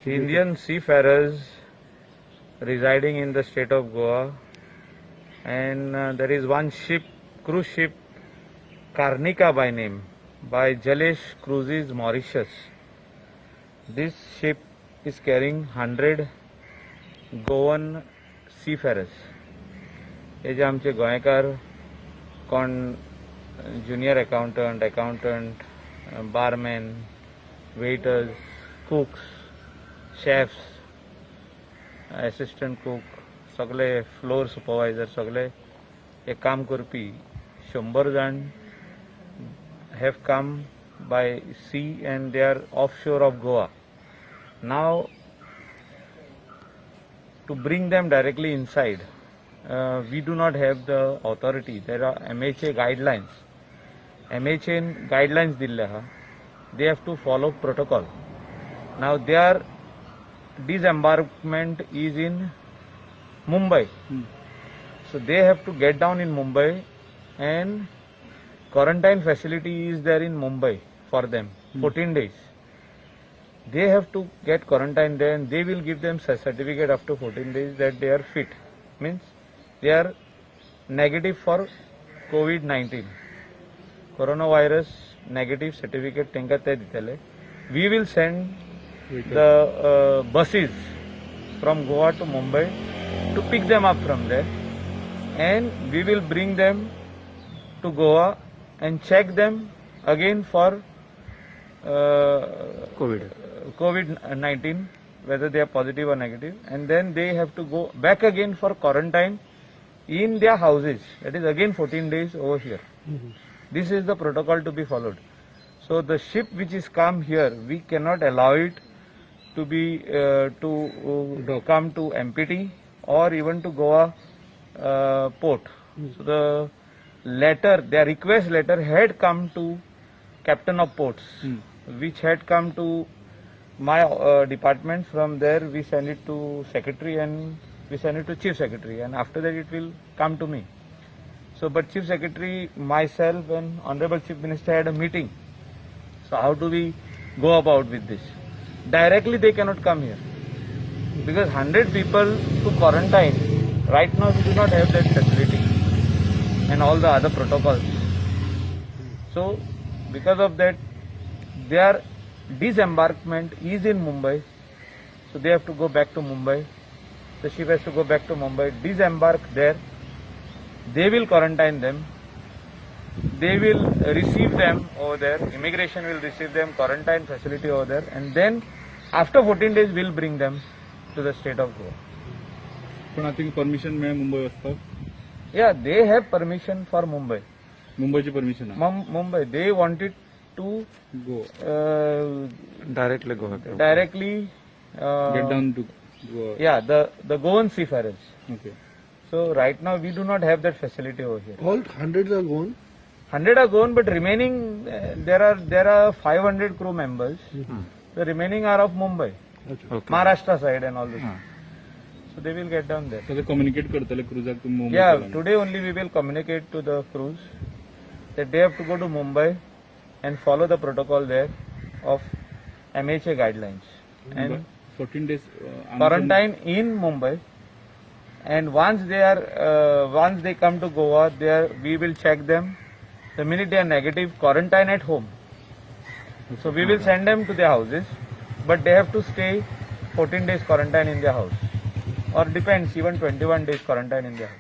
Indian seafarers residing in the state of Goa, and there is one ship, cruise ship, Karnika by name, by Jalesh Cruises Mauritius. This ship is carrying 100 Goan seafarers. हे जे आमचे गोंयकार कोण junior accountant, barmen, waiters, cooks, chefs, assistant cook, सगळे floor supervisor सगळे हे काम करपी 100 जाण have come by sea and they are offshore of Goa. Now to bring them directly inside, we do not have the authority. There are MHA guidelines. MHA guidelines dille ha. They have to follow protocol. Now their disembarkment is in Mumbai. So they have to get down in Mumbai, and quarantine facility is there in Mumbai for them, 14 days. They have to get quarantine there, and they will give them certificate after 14 days that they are fit. Means they are negative for COVID-19. Coronavirus negative certificate tenka te ditele. We will send the buses from Goa to Mumbai to pick them up from there, and we will bring them to Goa and check them again for COVID-19, whether they are positive or negative, and then they have to go back again for quarantine in their houses. That is again 14 days over here. This is the protocol to be followed. So the ship which is come here, we cannot allow it to be come to MPT or even to Goa port. So the letter, their request letter had come to Captain of Ports, which had come to my department. From there we send it to Secretary and we send it to Chief Secretary, and after that it will come to me. So but Chief Secretary, myself and Honorable Chief Minister had a meeting. So how do we go about with this? Directly they cannot come here because 100 people to quarantine, right now we do not have that facility and all the other protocols. So because of that, their disembarkment is in Mumbai, so they have to go back to Mumbai. The ship has to go back to Mumbai, disembark there. They will quarantine them. They will receive them over there. Immigration will receive them, quarantine facility over there, and then after 14 days we'll bring them to the state of Goa. पण आता permission मिळेल मुंबई वाजता. Yeah, they have permission for Mumbai. मुंबईची permission आहे. Mumbai, they wanted to Go directly get down to Goa. Yeah, the Goan seafarers. Okay. So right now we do not have that facility over here. All hundreds are gone. 100 are gone, but remaining there are 500 crew members. The remaining are of Mumbai, Maharashtra side and all this. So they will get down there. So they communicate करतले cruiser to Mumbai. Yeah, today only we will communicate to the crews that they have to go to Mumbai and follow the protocol there of MHA guidelines and 14 days quarantine in Mumbai. And once they come to Goa, we will check them. The minute they are negative, quarantine at home. So we will send them to their houses, but they have to stay 14 days quarantine in their house, or depends, even 21 days quarantine in their house.